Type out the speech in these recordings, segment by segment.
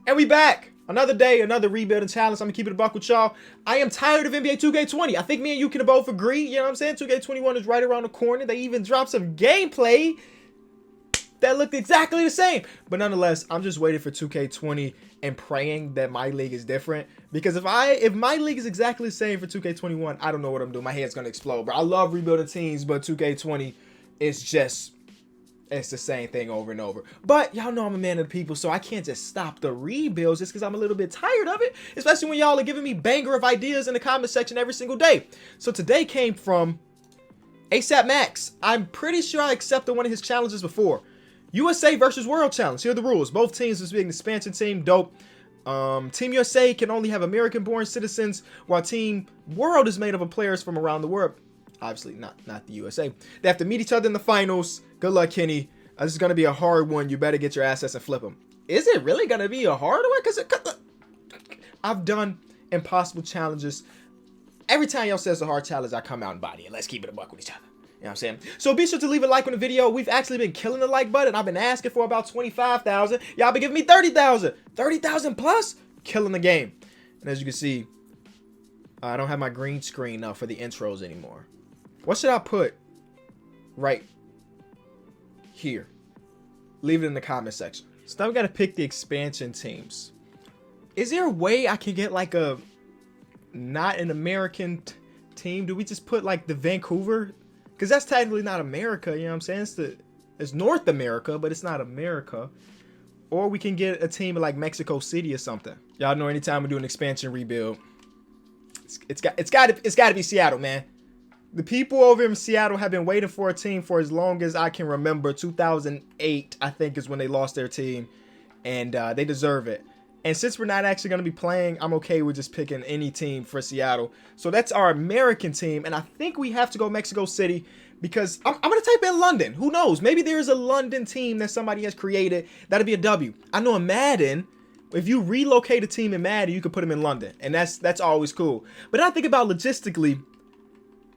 And we back. Another day, another rebuilding challenge. I'm gonna keep it a buck with y'all. I am tired of NBA 2K20. I think me and you can both agree. You know what I'm saying? 2K21 is right around the corner. They even dropped some gameplay that looked exactly the same. But nonetheless, I'm just waiting for 2K20 and praying that my league is different. Because if my league is exactly the same for 2K21, I don't know what I'm doing. My head's gonna explode. Bro, I love rebuilding teams, but 2K20 is just, it's the same thing over and over. But y'all know I'm a man of the people, so I can't just stop the rebuilds just because I'm a little bit tired of it, especially when y'all are giving me banger of ideas in the comment section every single day. So today came from ASAP Max. I'm pretty sure I accepted one of his challenges before. USA versus World Challenge. Here are the rules. Both teams is being an expansion team. Dope. Team USA can only have American-born citizens, while Team World is made up of players from around the world. Obviously, not the USA. They have to meet each other in the finals. Good luck, Kenny. This is going to be a hard one. You better get your assets and flip them. Is it really going to be a hard one? Because I've done impossible challenges. Every time y'all says a hard challenge, I come out and body it. Let's keep it a buck with each other. You know what I'm saying? So be sure to leave a like on the video. We've actually been killing the like button. I've been asking for about 25,000. Y'all been giving me 30,000. 30,000 plus? Killing the game. And as you can see, I don't have my green screen up for the intros anymore. What should I put right here? Leave it in the comment section. So now we got to pick the expansion teams. Is there a way I can get like a not an American team? Do we just put like the Vancouver? Because that's technically not America, you know what I'm saying? It's North America, but it's not America. Or we can get a team like Mexico City or something. Y'all know anytime we do an expansion rebuild, it's got to be Seattle, man. The people over in Seattle have been waiting for a team for as long as I can remember. 2008, I think, is when they lost their team. And they deserve it. And since we're not actually going to be playing, I'm okay with just picking any team for Seattle. So that's our American team. And I think we have to go Mexico City because I'm going to type in London. Who knows? Maybe there's a London team that somebody has created. That'll be a W. I know in Madden, if you relocate a team in Madden, you can put them in London. And that's always cool. But I think about logistically,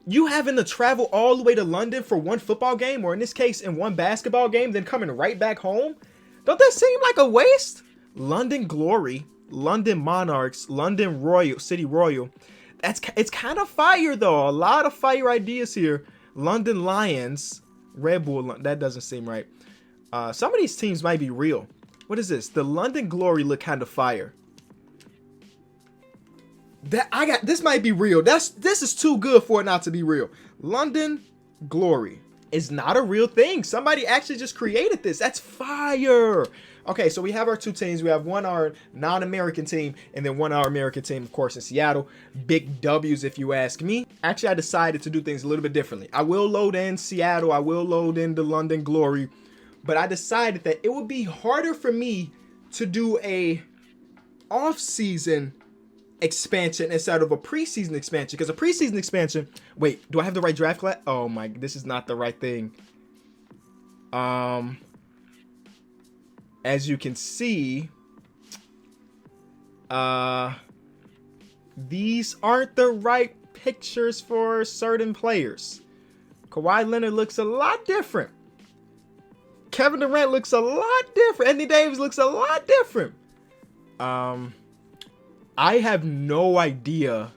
you having to travel all the way to London for one football game, or in this case, in one basketball game, then coming right back home. Don't that seem like a waste? London Glory, London Monarchs, London Royal, City Royal. It's kind of fire though. A lot of fire ideas here. London Lions, Red Bull. That doesn't seem right. Some of these teams might be real. What is this? The London Glory look kind of fire. This might be real. This is too good for it not to be real. London Glory is not a real thing. Somebody actually just created this. That's fire. Okay, so we have our two teams. We have one our non-American team and then one our American team, of course, in Seattle. Big W's if you ask me. Actually, I decided to do things a little bit differently. I will load in Seattle. I will load in the London Glory. But I decided that it would be harder for me to do a off-season expansion instead of a preseason expansion, because a preseason expansion, wait, do I have the right draft class? Oh my, this is not the right thing. As you can see, these aren't the right pictures for certain players. Kawhi Leonard looks a lot different. Kevin Durant looks a lot different. Anthony Davis looks a lot different. I have no idea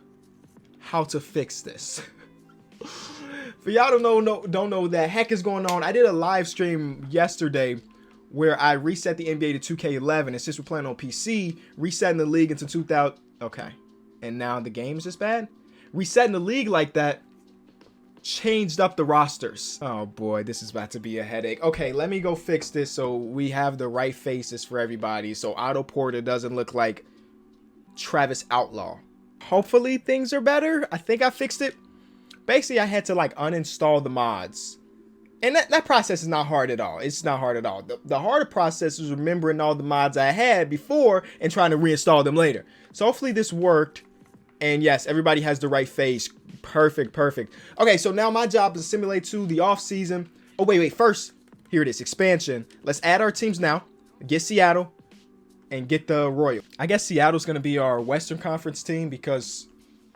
how to fix this. For y'all don't know what the heck is going on. I did a live stream yesterday where I reset the NBA to 2K11, and since we're playing on PC, resetting the league into 2000. Okay, and now the game is just bad. Resetting the league like that changed up the rosters. Oh boy, this is about to be a headache. Okay, let me go fix this so we have the right faces for everybody. So Otto Porter doesn't look like Travis Outlaw. Hopefully things are better. I think I fixed it. Basically, I had to like uninstall the mods. And that process is not hard at all. It's not hard at all. The harder process is remembering all the mods I had before and trying to reinstall them later. So hopefully this worked. And yes, everybody has the right face. Perfect, perfect. Okay, so now my job is to simulate to the off season. Oh, wait. First, here it is. Expansion. Let's add our teams now. Get Seattle and get the Royal. I guess Seattle's going to be our Western Conference team because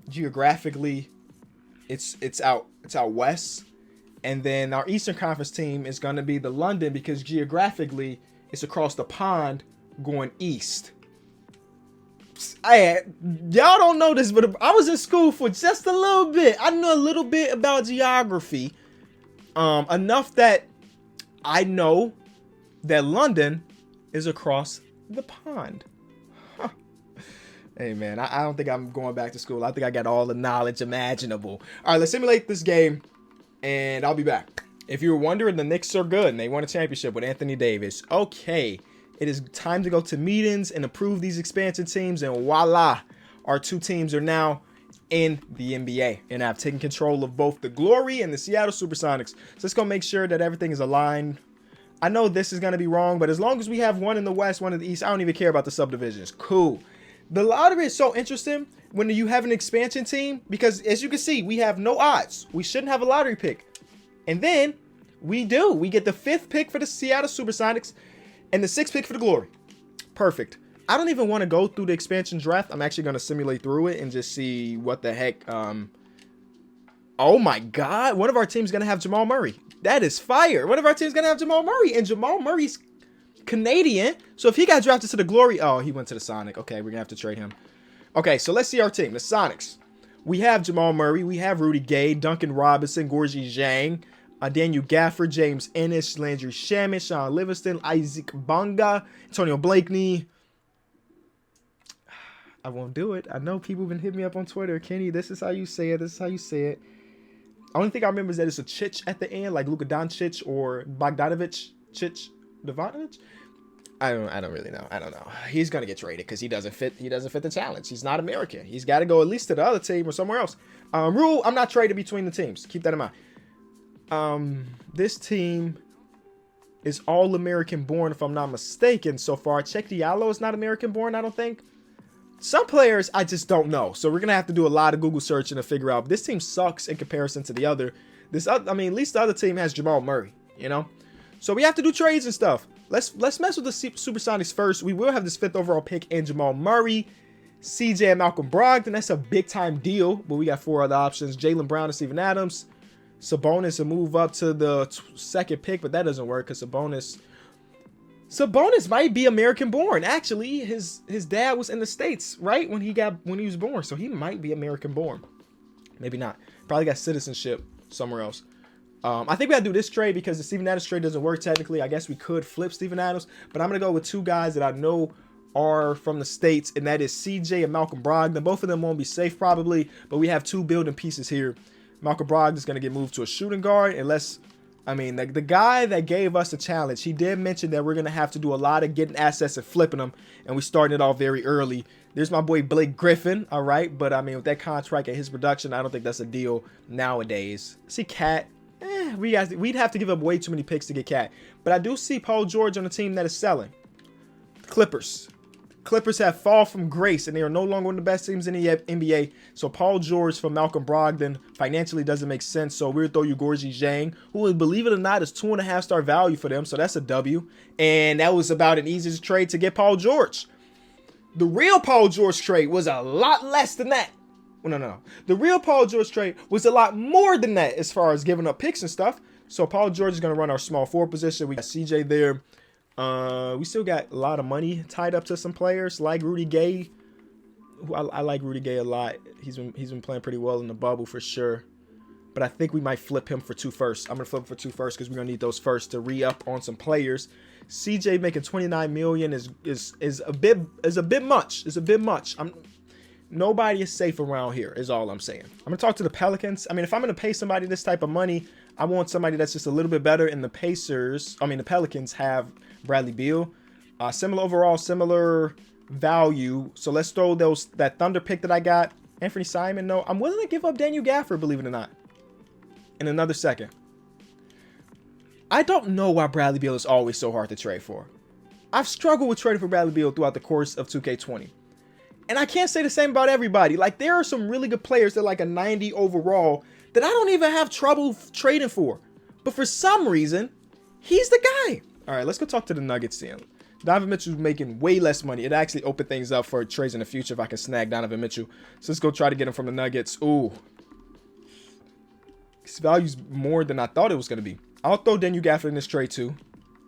geographically it's out west. And then our Eastern Conference team is going to be the London because geographically it's across the pond going east. Y'all don't know this, but I was in school for just a little bit. I know a little bit about geography. Enough that I know that London is across the pond. Huh. Hey, man, I don't think I'm going back to school. I think I got all the knowledge imaginable. All right, let's simulate this game, and I'll be back. If you were wondering, the Knicks are good, and they won a championship with Anthony Davis. Okay, it is time to go to meetings and approve these expansion teams, and voila, our two teams are now in the NBA, and I've taken control of both the Glory and the Seattle SuperSonics. So let's go make sure that everything is aligned. I know this is going to be wrong, but as long as we have one in the West, one in the East, I don't even care about the subdivisions. Cool. The lottery is so interesting when you have an expansion team, because as you can see, we have no odds. We shouldn't have a lottery pick. And then we do. We get the 5th pick for the Seattle SuperSonics and the 6th pick for the Glory. Perfect. I don't even want to go through the expansion draft. I'm actually going to simulate through it and just see what the heck. Oh my God. One of our teams is going to have Jamal Murray. That is fire. One of our teams is going to have Jamal Murray. And Jamal Murray's Canadian. So if he got drafted to the Glory. Oh, he went to the Sonic. Okay, we're going to have to trade him. Okay, so let's see our team. The Sonics. We have Jamal Murray. We have Rudy Gay, Duncan Robinson, Gorgie Zhang, Daniel Gafford, James Ennis, Landry Shamet, Sean Livingston, Isaac Bonga, Antonio Blakeney. I won't do it. I know people have been hitting me up on Twitter. Kenny, this is how you say it. This is how you say it. Only thing I remember is that it's a Chich at the end, like Luka Doncic or Bogdanovic. Chich Devanovic? I don't really know. I don't know. He's gonna get traded because he doesn't fit. He doesn't fit the challenge. He's not American. He's got to go at least to the other team or somewhere else. Rule: I'm not traded between the teams. Keep that in mind. This team is all American born, if I'm not mistaken. So far, Check Diallo is not American born. I don't think. Some players I just don't know. So we're gonna have to do a lot of Google searching to figure out. But this team sucks in comparison to the other. I mean, at least the other team has Jamal Murray. You know. So we have to do trades and stuff. Let's mess with the SuperSonics first. We will have this 5th overall pick and Jamal Murray, CJ and Malcolm Brogdon. That's a big time deal. But we got 4 other options: Jaylen Brown and Steven Adams. Sabonis will move up to the 2nd pick, but that doesn't work because Sabonis might be American born. Actually, his dad was in the States, right? When he was born. So he might be American born. Maybe not. Probably got citizenship somewhere else. I think we gotta do this trade because the Steven Adams trade doesn't work technically. I guess we could flip Steven Adams, but I'm gonna go with 2 guys that I know are from the States, and that is CJ and Malcolm Brogdon. Both of them won't be safe probably, but we have 2 building pieces here. Malcolm Brogdon is gonna get moved to a shooting guard unless, I mean, the guy that gave us the challenge, he did mention that we're gonna have to do a lot of getting assets and flipping them, and we started it off very early. There's my boy Blake Griffin, all right, but I mean, with that contract and his production, I don't think that's a deal nowadays. See Cat. We'd have to give up way too many picks to get Cat. But I do see Paul George on a team that is selling. Clippers. Clippers have fall from grace, and they are no longer one of the best teams in the NBA. So Paul George for Malcolm Brogdon financially doesn't make sense. So we'll throw you Gorgie Zhang, who, believe it or not, is 2.5-star value for them. So that's a W. And that was about an easy trade to get Paul George. The real Paul George trade was a lot less than that. Well, no. The real Paul George trade was a lot more than that as far as giving up picks and stuff. So Paul George is going to run our small forward position. We got CJ there. We still got a lot of money tied up to some players like Rudy Gay. I like Rudy Gay a lot. He's been playing pretty well in the bubble for sure. But I think we might flip him for 2 firsts. I'm going to flip him for 2 firsts because we're going to need those firsts to re-up on some players. CJ making $29 million is a bit much. It's a bit much. Nobody is safe around here is all I'm saying. I'm going to talk to the Pelicans. I mean, if I'm going to pay somebody this type of money, I want somebody that's just a little bit better. And the Pelicans have Bradley Beal. Similar overall, similar value. So let's throw that Thunder pick that I got. Anthony Simon, no. I'm willing to give up Daniel Gafford, believe it or not, in another second. I don't know why Bradley Beal is always so hard to trade for. I've struggled with trading for Bradley Beal throughout the course of 2K20. And I can't say the same about everybody. Like, there are some really good players that like a 90 overall that I don't even have trouble trading for. But for some reason, he's the guy. All right, let's go talk to the Nuggets then. Donovan Mitchell's making way less money. It actually opened things up for trades in the future if I can snag Donovan Mitchell. So let's go try to get him from the Nuggets. Ooh. His value's more than I thought it was going to be. I'll throw Daniel Gafford in this trade too.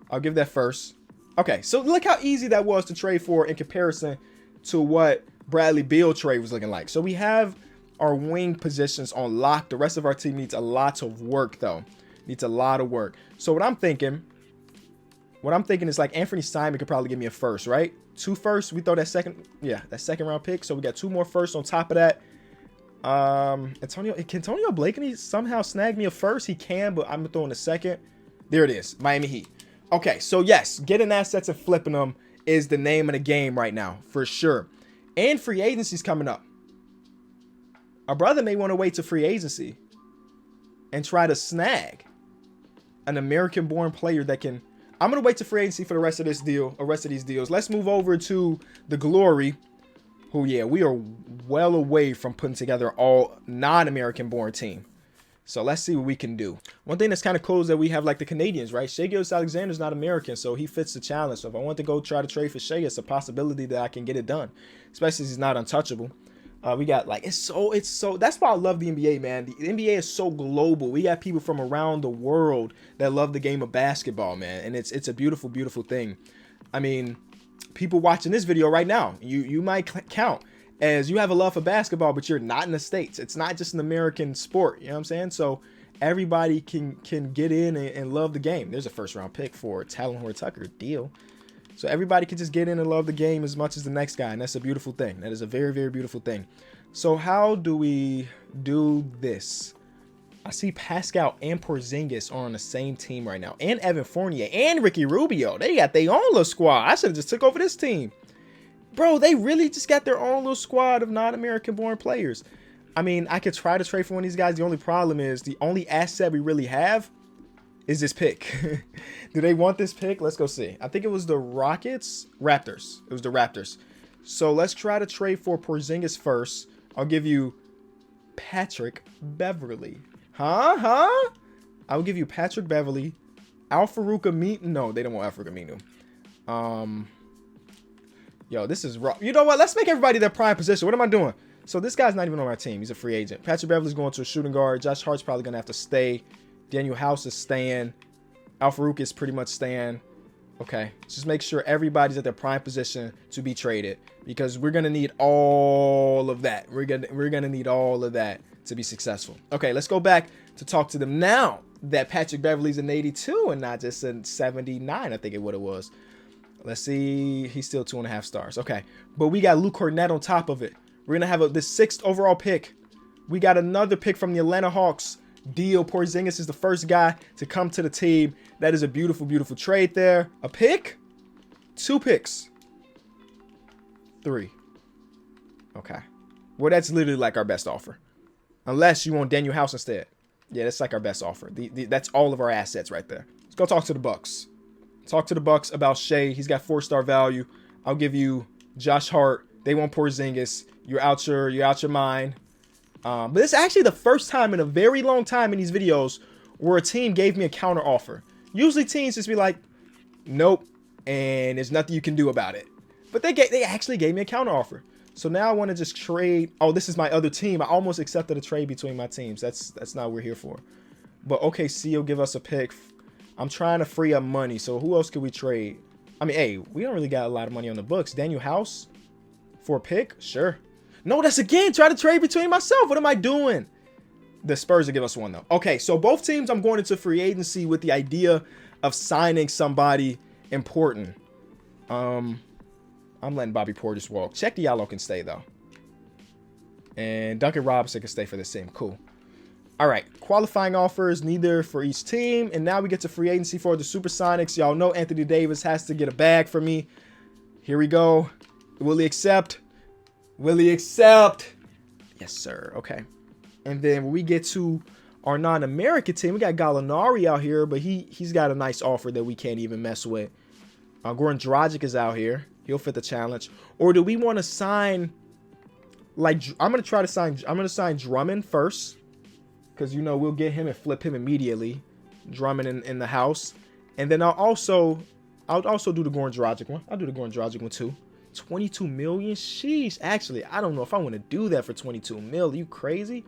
I'll give that first. Okay, so look how easy that was to trade for in comparison to what Bradley Beal trade was looking like. So we have our wing positions on lock. The rest of our team needs a lot of work, though. Needs a lot of work. So what I'm thinking is like Anthony Simon could probably give me a first, right? 2 firsts. We throw that second round pick. So we got 2 more firsts on top of that. Can Antonio Blakeney somehow snag me a first? He can, but I'm throwing a second. There it is, Miami Heat. Okay, so yes, getting assets and flipping them is the name of the game right now, for sure. And free agency's coming up. Our brother may want to wait to free agency and try to snag an American-born player that can... I'm going to wait to free agency for the rest of this deal, or rest of these deals. Let's move over to the Glory, who, yeah, we are well away from putting together all non-American-born team. So let's see what we can do. One thing that's kind of cool is that we have like the Canadians, right? Shai Gilgeous-Alexander's not American, so he fits the challenge. So if I want to go try to trade for Shai, it's a possibility that I can get it done, especially since he's not untouchable. We got like, it's so, that's why I love the NBA, man. The NBA is so global. We got people from around the world that love the game of basketball, man. And it's a beautiful, beautiful thing. I mean, people watching this video right now, you might count as you have a love for basketball, but you're not in the States. It's not just an American sport. You know what I'm saying? So everybody can get in and love the game. There's a first round pick for Talon Horton-Tucker deal. So everybody can just get in and love the game as much as the next guy. And that's a beautiful thing. That is a very, very beautiful thing. So how do we do this? I see Pascal and Porzingis are on the same team right now. And Evan Fournier and Ricky Rubio. They got their own little squad. I should have just took over this team. Bro, they really just got their own little squad of non-American born players. I mean, I could try to trade for one of these guys. The only problem is the only asset we really have is this pick. Do they want this pick? Let's go see. I think it was the Raptors. It was the Raptors. So let's try to trade for Porzingis first. I'll give you Patrick Beverly. Huh? I'll give you Patrick Beverly. Al-Farouq Aminu. No, they don't want Al-Farouq Aminu. Yo, this is rough. You know what? Let's make everybody their prime position. What am I doing? So this guy's not even on our team. He's a free agent. Patrick Beverly's going to a shooting guard. Josh Hart's probably going to have to stay. Daniel House is staying. Al-Farouq is pretty much staying. Okay, just make sure everybody's at their prime position to be traded, because we're gonna need all of that. We're gonna need all of that to be successful. Okay, let's go back to talk to them now that Patrick Beverly's an 82 and not just a 79. I think it was. Let's see, he's still 2.5 stars. Okay, but we got Luke Cornett on top of it. We're gonna have the 6th overall pick. We got another pick from the Atlanta Hawks. Deal. Porzingis is the first guy to come to the team. That is a beautiful, beautiful trade there. A pick? 2 picks. 3. Okay. Well, that's literally like our best offer. Unless you want Daniel House instead. Yeah, that's like our best offer. That's all of our assets right there. Let's go talk to the Bucks. Talk to the Bucks about Shai. He's got 4-star value. I'll give you Josh Hart. They want Porzingis. You're out your mind. But it's actually the first time in a very long time in these videos where a team gave me a counter offer. Usually teams just be like, nope, and there's nothing you can do about it. But they actually gave me a counter offer. So now I want to just trade. Oh, this is my other team. I almost accepted a trade between my teams. That's not what we're here for. But OKC will give us a pick. I'm trying to free up money. So who else could we trade? I mean, hey, we don't really got a lot of money on the books. Daniel House for a pick? Sure. No, that's again, try to trade between myself. What am I doing? The Spurs will give us one, though. Okay, so both teams, I'm going into free agency with the idea of signing somebody important. I'm letting Bobby Portis walk. Check Diallo can stay, though. And Duncan Robinson can stay for this team. Cool. All right, qualifying offers, neither for each team. And now we get to free agency for the SuperSonics. Y'all know Anthony Davis has to get a bag for me. Here we go. Will he accept? Will he accept? Yes, sir. Okay. And then when we get to our non-American team, we got Gallinari out here, but he's got a nice offer that we can't even mess with. Goran Dragic is out here. He'll fit the challenge. Or do we want to sign, like, I'm going to sign Drummond first, because, you know, we'll get him and flip him immediately. Drummond in the house. And then I'll also do the Goran Dragic one. I'll do the Goran Dragic one too. 22 million? Sheesh. Actually, I don't know if I want to do that for 22 mil. Are you crazy?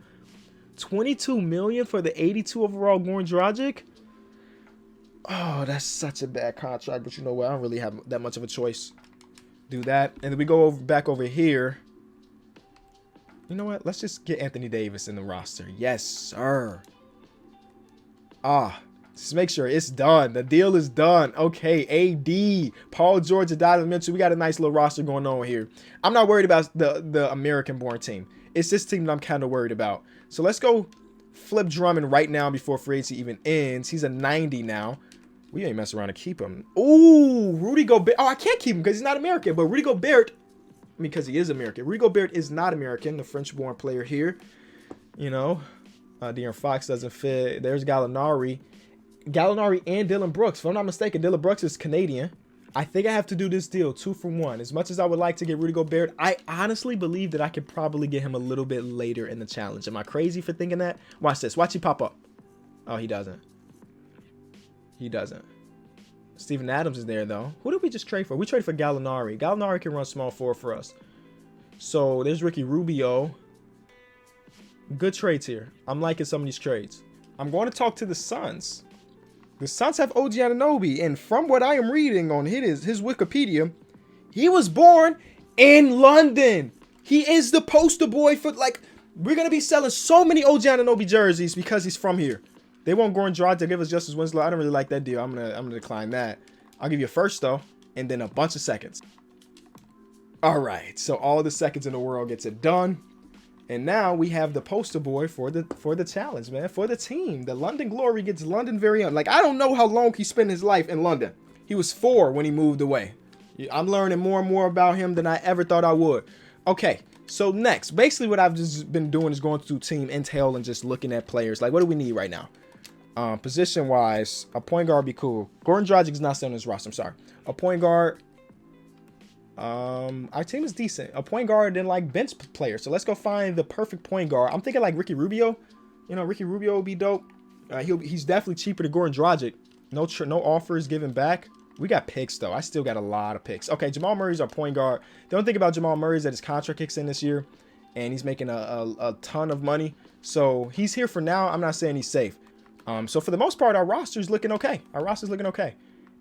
22 million for the 82 overall Goran Dragic? Oh, that's such a bad contract. But you know what? I don't really have that much of a choice. Do that. And then we go back over here. You know what? Let's just get Anthony Davis in the roster. Yes, sir. Just make sure it's done. The deal is done. Okay, AD, Paul George, and Donovan Mitchell. We got a nice little roster going on here. I'm not worried about the American-born team. It's this team that I'm kind of worried about. So let's go flip Drummond right now before free agency even ends. He's a 90 now. We ain't mess around and keep him. Ooh, Rudy Gobert. Oh, I can't keep him because he's not American. But Rudy Gobert, because he is American. Rudy Gobert is not American, the French-born player here. You know, De'Aaron Fox doesn't fit. There's Gallinari. Gallinari and Dylan Brooks. If I'm not mistaken, Dylan Brooks is Canadian. I think I have to do this deal 2 for 1. As much as I would like to get Rudy Gobert, I honestly believe that I could probably get him a little bit later in the challenge. Am I crazy for thinking that? Watch this. Watch he pop up. Oh, he doesn't. He doesn't. Steven Adams is there, though. Who did we just trade for? We traded for Gallinari. Gallinari can run small forward for us. So there's Ricky Rubio. Good trades here. I'm liking some of these trades. I'm going to talk to the Suns. The Suns have OG Anunoby, and from what I am reading on his Wikipedia, he was born in London. He is the poster boy for, like, we're going to be selling so many OG Anunoby jerseys because he's from here. They won't go and draw to give us Justice Winslow. I don't really like that deal. I'm gonna decline that. I'll give you a first, though, and then a bunch of seconds. All right, so all the seconds in the world gets it done. And now we have the poster boy for the challenge, man, for the team. The London Glory gets London very young. Like, I don't know how long he spent his life in London. He was 4 when he moved away. I'm learning more and more about him than I ever thought I would. Okay, so next, basically what I've just been doing is going through team intel and just looking at players. Like, what do we need right now? Position-wise, a point guard would be cool. Goran Dragic is not still on his roster. I'm sorry. A point guard. Our team is decent. A point guard and like bench player. So let's go find the perfect point guard. I'm thinking like Ricky Rubio. You know, Ricky Rubio would be dope. He's definitely cheaper than Goran Dragic. No offers given back. We got picks though. I still got a lot of picks. Okay, Jamal Murray's our point guard. The only thing about Jamal Murray is that his contract kicks in this year, and he's making a ton of money. So he's here for now. I'm not saying he's safe. So for the most part, our roster's looking okay.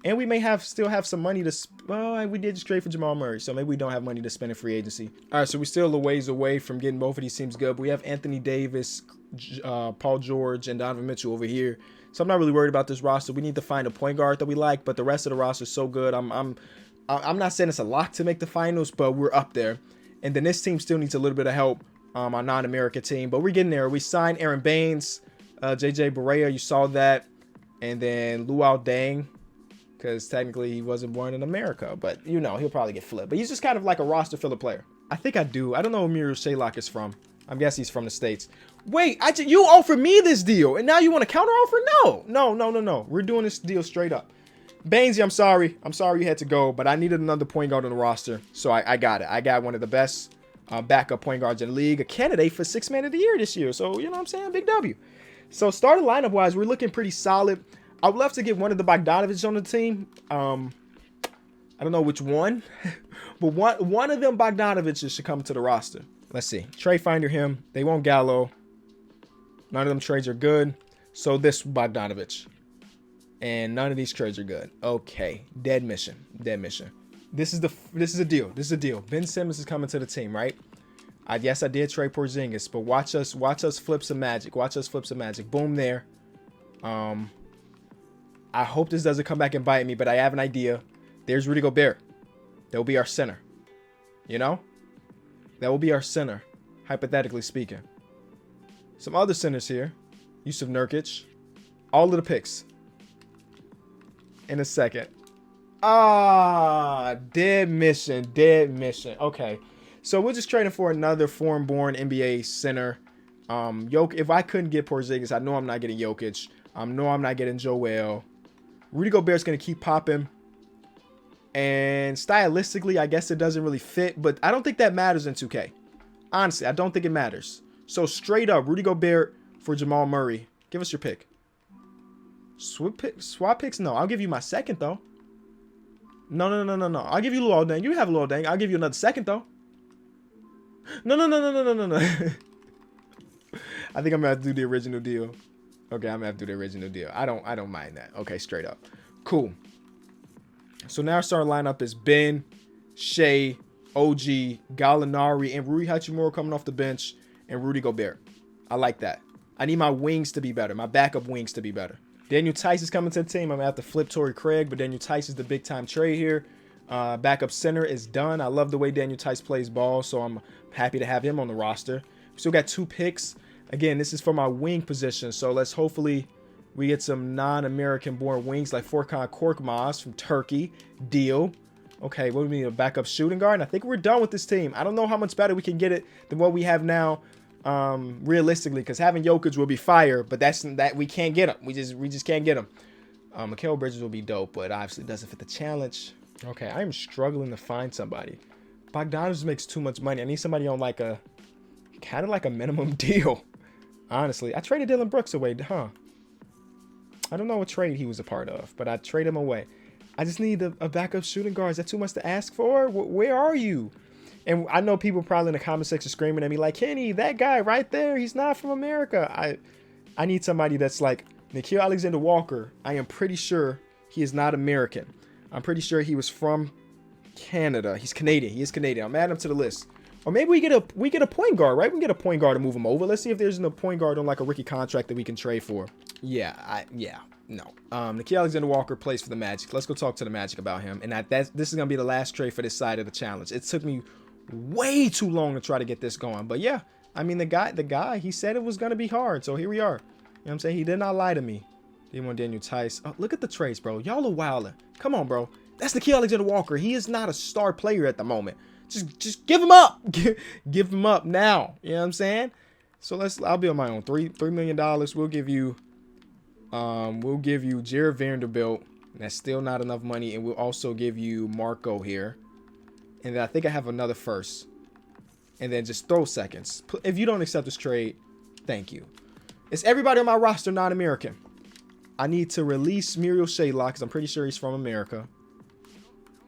And we may still have some money to well, we did just trade for Jamal Murray, so maybe we don't have money to spend in free agency. All right, so we're still a ways away from getting both of these teams good. But we have Anthony Davis, Paul George, and Donovan Mitchell over here. So I'm not really worried about this roster. We need to find a point guard that we like, but the rest of the roster is so good. I'm not saying it's a lock to make the finals, but we're up there. And then this team still needs a little bit of help, our non-American team, but we're getting there. We signed Aaron Baines, JJ Barea, you saw that, and then Luol Deng. Because technically he wasn't born in America. But, you know, he'll probably get flipped. But he's just kind of like a roster filler player. I think I do. I don't know where Muriel Shaylock is from. I'm guessing he's from the States. Wait, you offered me this deal. And now you want to counter offer? No. We're doing this deal straight up. Bainesy, I'm sorry. I'm sorry you had to go. But I needed another point guard on the roster. So I got it. I got one of the best backup point guards in the league. A candidate for 6th man of the year this year. So, you know what I'm saying? Big W. So starting lineup-wise, we're looking pretty solid. I would love to get one of the Bogdanovics on the team. I don't know which one, but one of them Bogdanovics should come to the roster. Let's see. Trade finder him. They want Gallo. None of them trades are good. So this Bogdanovic. And none of these trades are good. Okay. Dead mission. This is a deal. Ben Simmons is coming to the team, right? Yes, I did trade Porzingis, but watch us flip some magic. Boom there. I hope this doesn't come back and bite me, but I have an idea. There's Rudy Gobert. That will be our center. You know? That will be our center, hypothetically speaking. Some other centers here. Yusuf Nurkic. All of the picks. In a second. Dead mission. Okay. So we're just trading for another foreign-born NBA center. If I couldn't get Porzingis, I know I'm not getting Jokic. I know I'm not getting Joel. Rudy Gobert's going to keep popping. And stylistically, I guess it doesn't really fit. But I don't think that matters in 2K. Honestly, I don't think it matters. So straight up, Rudy Gobert for Jamal Murray. Give us your pick. Swap picks? No, I'll give you my second, though. No. I'll give you Luol Deng. You have Luol Deng. I'll give you another second, though. No. I think I'm going to have to do the original deal. Okay, I'm gonna have to do the original deal. I don't mind that. Okay, straight up. Cool. So now our starting lineup is Ben, Shea, OG, Gallinari, and Rui Hachimura coming off the bench, and Rudy Gobert. I like that. I need my wings to be better, my backup wings to be better. Daniel Tice is coming to the team. I'm going to have to flip Torrey Craig, but Daniel Tice is the big-time trade here. Backup center is done. I love the way Daniel Tice plays ball, so I'm happy to have him on the roster. We still got 2 picks. Again, this is for my wing position, so let's hopefully we get some non-American-born wings like Furkan Korkmaz from Turkey. Deal. Okay, what do we need? A backup shooting guard? And I think we're done with this team. I don't know how much better we can get it than what we have now, realistically, because having Jokic will be fire, but that we can't get him. We just can't get him. Mikal Bridges will be dope, but obviously doesn't fit the challenge. Okay, I am struggling to find somebody. Bogdanovich makes too much money. I need somebody on like a kind of like a minimum deal. Honestly, I traded Dylan Brooks away, huh? I don't know what trade he was a part of, but I traded him away. I just need a backup shooting guard. Is that too much to ask for? Where are you? And I know people probably in the comment section screaming at me like, Kenny, that guy right there, he's not from America. I need somebody that's like Nickeil Alexander-Walker. I am pretty sure he is not American. I'm pretty sure he was from Canada. He's Canadian. He is Canadian. I'm adding him to the list. Or maybe we get a point guard, right? We can get a point guard to move him over. Let's see if there's a point guard on like a rookie contract that we can trade for. No. Nickeil Alexander-Walker plays for the Magic. Let's go talk to the Magic about him. And this is gonna be the last trade for this side of the challenge. It took me way too long to try to get this going, but yeah, I mean the guy, he said it was gonna be hard, so here we are. You know what I'm saying? He did not lie to me. Daniel Tice. Oh, look at the trades, bro. Y'all are wilding. Come on, bro. That's Nickeil Alexander-Walker. He is not a star player at the moment. Just give him up. Give him up now. You know what I'm saying? So I'll be on my own. $3 million. We'll give you Jared Vanderbilt. That's still not enough money. And we'll also give you Marco here. And then I think I have another first. And then just throw seconds. If you don't accept this trade, thank you. Is everybody on my roster non-American? I need to release Muriel Shaylock because I'm pretty sure he's from America.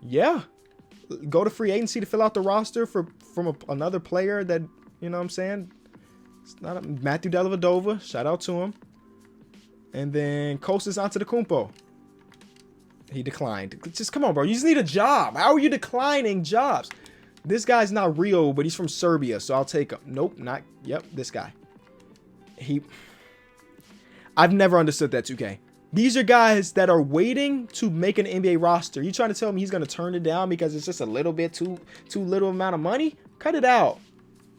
Yeah. Go to free agency to fill out the roster from another player that, you know what I'm saying? It's not Matthew Dellavedova. Shout out to him. And then Kostas Antetokounmpo. He declined. Just come on, bro. You just need a job. How are you declining jobs? This guy's not real, but he's from Serbia, so I'll take him. Nope, not. Yep, this guy. I've never understood that, 2K. These are guys that are waiting to make an NBA roster. You trying to tell me he's going to turn it down because it's just a little bit too little amount of money? Cut it out.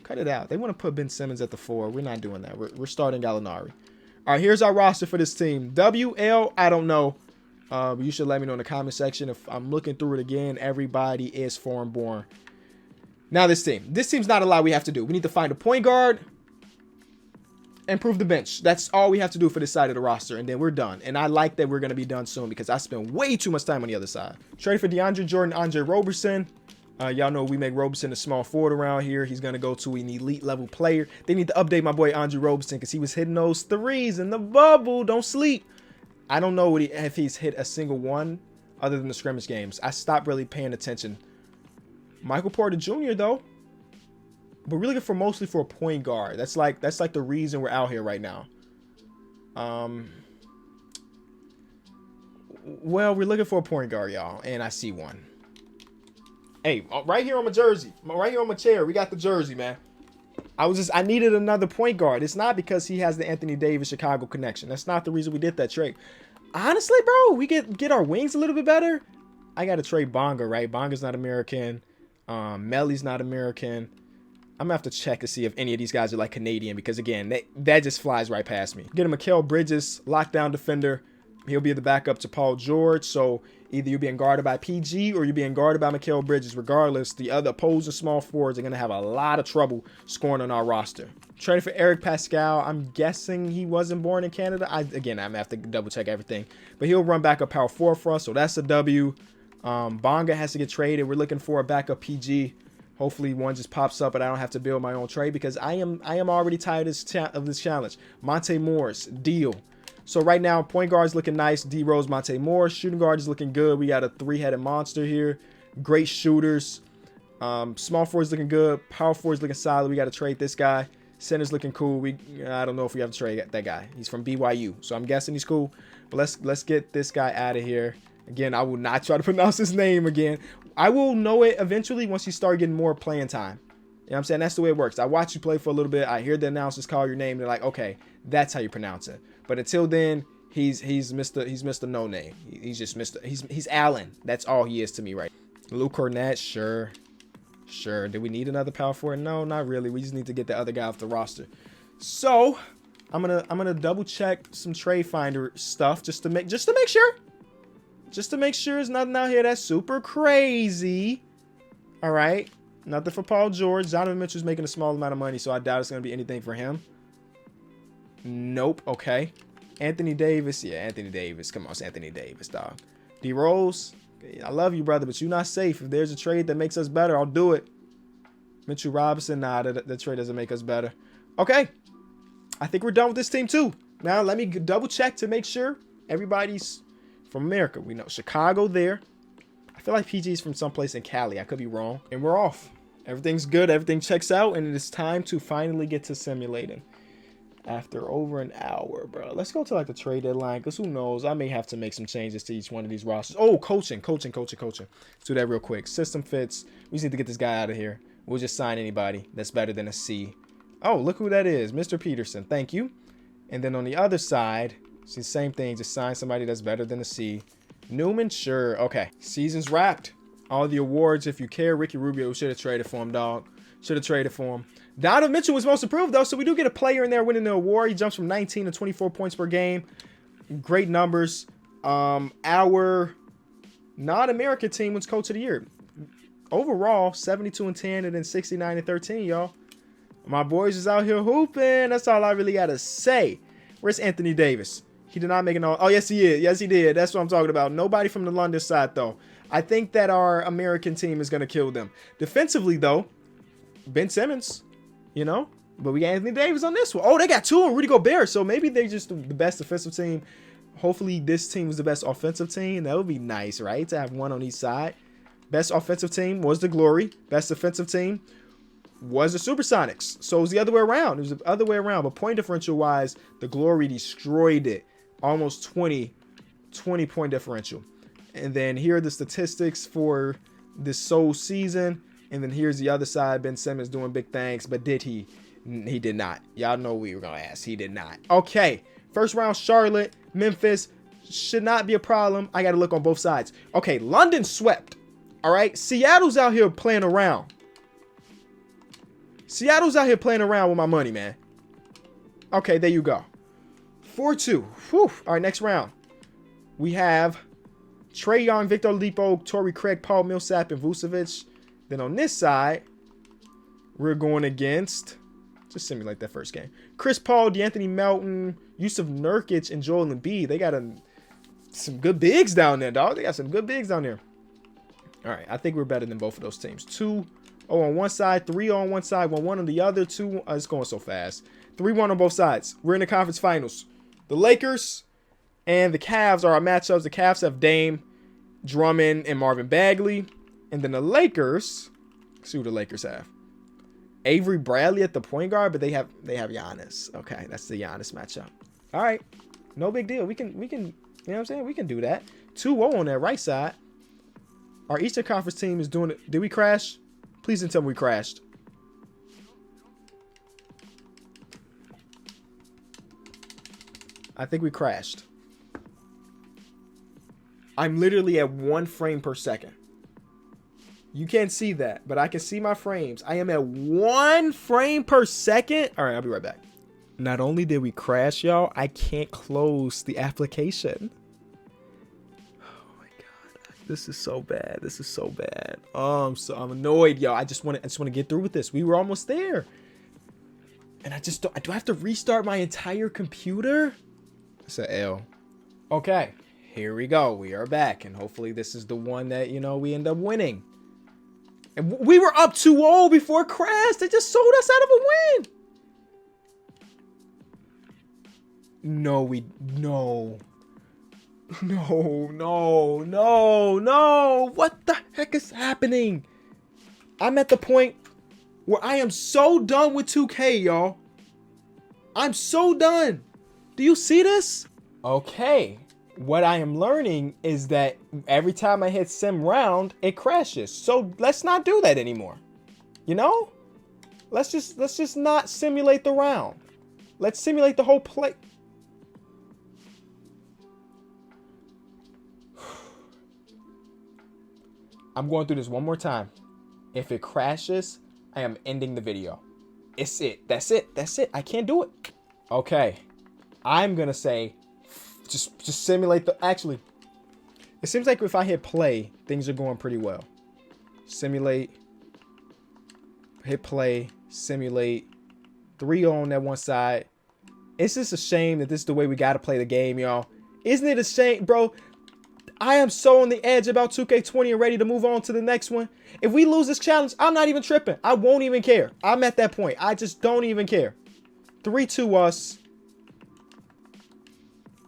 Cut it out. They want to put Ben Simmons at the 4. We're not doing that. We're starting Gallinari. All right, here's our roster for this team. WL, I don't know. But you should let me know in the comment section. If I'm looking through it again, everybody is foreign-born. Now this team. This team's not a lot we have to do. We need to find a point guard. Improve the bench. That's all we have to do for this side of the roster, and then we're done. And I like that we're going to be done soon because I spend way too much time on the other side. Trade for DeAndre Jordan, Andre Roberson. Y'all know we make Roberson a small forward around here. He's going to go to an elite level player. They need to update my boy Andre Roberson because he was hitting those threes in the bubble. Don't sleep. I don't know if he's hit a single one other than the scrimmage games. I stopped really paying attention. Michael Porter Jr. though. But we're looking mostly for a point guard. That's like the reason we're out here right now. Well, we're looking for a point guard, y'all, and I see one. Hey, right here on my jersey, right here on my chair, we got the jersey, man. I needed another point guard. It's not because he has the Anthony Davis Chicago connection. That's not the reason we did that trade. Honestly, bro, we get our wings a little bit better. I got to trade Bonga, right? Bonga's not American. Melly's not American. I'm gonna have to check to see if any of these guys are like Canadian because again, that just flies right past me. Get a Mikal Bridges, lockdown defender. He'll be the backup to Paul George. So either you're being guarded by PG or you're being guarded by Mikal Bridges. Regardless, the other opposing small forwards are gonna have a lot of trouble scoring on our roster. Traded for Eric Pascal. I'm guessing he wasn't born in Canada. I'm gonna have to double check everything, but he'll run backup power forward for us. So that's a W. Bonga has to get traded. We're looking for a backup PG. Hopefully one just pops up and I don't have to build my own trade because I am already tired of this challenge. Monte Morris, deal. So right now, point guard's looking nice. D Rose, Monte Morris. Shooting guard is looking good. We got a 3-headed monster here. Great shooters. Small forward's looking good. Power forward's looking solid. We got to trade this guy. Center's looking cool. I don't know if we have to trade that guy. He's from BYU, so I'm guessing he's cool. But let's get this guy out of here. Again, I will not try to pronounce his name again. I will know it eventually once you start getting more playing time. You know what I'm saying? That's the way it works. I watch you play for a little bit. I hear the announcers call your name. They're like, okay, that's how you pronounce it. But until then, he's Mr. No Name. He's just Mr. He's Allen. That's all he is to me, right? Luke Cornett, sure. Do we need another power forward? No, not really. We just need to get the other guy off the roster. So I'm gonna double check some trade finder stuff just to make sure. Just to make sure there's nothing out here that's super crazy. All right. Nothing for Paul George. Donovan Mitchell's making a small amount of money, so I doubt it's going to be anything for him. Nope. Okay. Anthony Davis. Yeah, Anthony Davis. Come on, it's Anthony Davis, dog. D Rose. I love you, brother, but you're not safe. If there's a trade that makes us better, I'll do it. Mitchell Robinson. Nah, that trade doesn't make us better. Okay. I think we're done with this team, too. Now, let me double check to make sure everybody's from America. We know Chicago there. I feel like PG's from someplace in Cali. I could be wrong. And we're off. Everything's good. Everything checks out. And it is time to finally get to simulating. After over an hour, bro. Let's go to like the trade deadline. Because who knows? I may have to make some changes to each one of these rosters. Oh, coaching. Let's do that real quick. System fits. We just need to get this guy out of here. We'll just sign anybody that's better than a C. Oh, look who that is. Mr. Peterson. Thank you. And then on the other side, it's the same thing. Just sign somebody that's better than a C. Newman, sure. Okay. Season's wrapped. All the awards, if you care. Ricky Rubio should have traded for him, dog. Should have traded for him. Donovan Mitchell was most improved, though, so we do get a player in there winning the award. He jumps from 19 to 24 points per game. Great numbers. Our non-American team was coach of the year. Overall, 72-10 and then 69-13, y'all. My boys is out here hooping. That's all I really got to say. Where's Anthony Davis? He did not make an all. Oh, yes, he is. Yes, he did. That's what I'm talking about. Nobody from the London side, though. I think that our American team is going to kill them. Defensively, though, Ben Simmons, you know. But we got Anthony Davis on this one. Oh, they got two on Rudy Gobert. So maybe they're just the best defensive team. Hopefully, this team was the best offensive team. That would be nice, right? To have one on each side. Best offensive team was the Glory. Best defensive team was the SuperSonics. So it was the other way around. It was the other way around. But point differential-wise, the Glory destroyed it. Almost 20 point differential. And then here are the statistics for this sole season. And then here's the other side. Ben Simmons doing big things. But did he? He did not. Y'all know we were going to ask. He did not. Okay. First round, Charlotte, Memphis. Should not be a problem. I got to look on both sides. Okay. London swept. All right. Seattle's out here playing around. Seattle's out here playing around with my money, man. Okay. There you go. 4-2. Whew. All right, next round. We have Trae Young, Victor Oladipo, Torrey Craig, Paul Millsap, and Vucevic. Then on this side, we're going against, just simulate that first game, Chris Paul, DeAnthony Melton, Yusuf Nurkic, and Joel Embiid. They got some good bigs down there, dog. They got some good bigs down there. All right, I think we're better than both of those teams. 2-0 on one side, 3-0 on one side, 1-1 on the other. It's going so fast. 3-1 on both sides. We're in the conference finals. The Lakers and the Cavs are our matchups. The Cavs have Dame, Drummond, and Marvin Bagley. And then the Lakers, let's see who the Lakers have. Avery Bradley at the point guard, but they have Giannis. Okay, that's the Giannis matchup. All right, no big deal. We can, you know what I'm saying? We can do that. 2-0 on that right side. Our Eastern Conference team is doing it. Did we crash? Please don't tell me we crashed. I think we crashed. I'm literally at 1 frame per second. You can't see that, but I can see my frames. I am at 1 frame per second. All right, I'll be right back. Not only did we crash, y'all, I can't close the application. Oh my God. This is so bad. This is so bad. I'm annoyed, y'all. I just want to get through with this. We were almost there. And do I have to restart my entire computer? It's an L. Okay, here we go. We are back, and hopefully this is the one that, you know, we end up winning. And we were up 2-0 before it crashed. They just sold us out of a win. No. What the heck is happening? I'm at the point where I am so done with 2K, y'all. I'm so done. Do you see this? Okay. What I am learning is that every time I hit sim round, it crashes. So let's not do that anymore. You know? Let's just not simulate the round. Let's simulate the whole play. I'm going through this one more time. If it crashes, I am ending the video. It's it. That's it. That's it. I can't do it. Okay. I'm going to say just simulate the... Actually, it seems like if I hit play, things are going pretty well. Simulate. Hit play. Simulate. 3-0 on that one side. It's just a shame that this is the way we got to play the game, y'all. Isn't it a shame, bro? I am so on the edge about 2K20 and ready to move on to the next one. If we lose this challenge, I'm not even tripping. I won't even care. I'm at that point. I just don't even care. 3-2 us.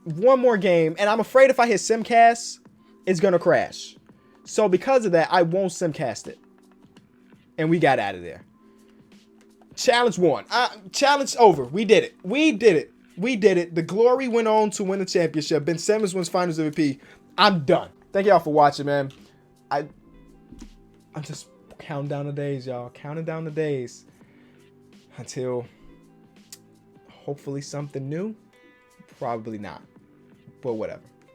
One more game. And I'm afraid if I hit Simcast, it's going to crash. So because of that, I won't Simcast it. And we got out of there. Challenge won. Challenge over. We did it. We did it. We did it. The Glory went on to win the championship. Ben Simmons wins Finals MVP. I'm done. Thank y'all for watching, man. I'm just counting down the days, y'all. Counting down the days until hopefully something new. Probably not, but whatever.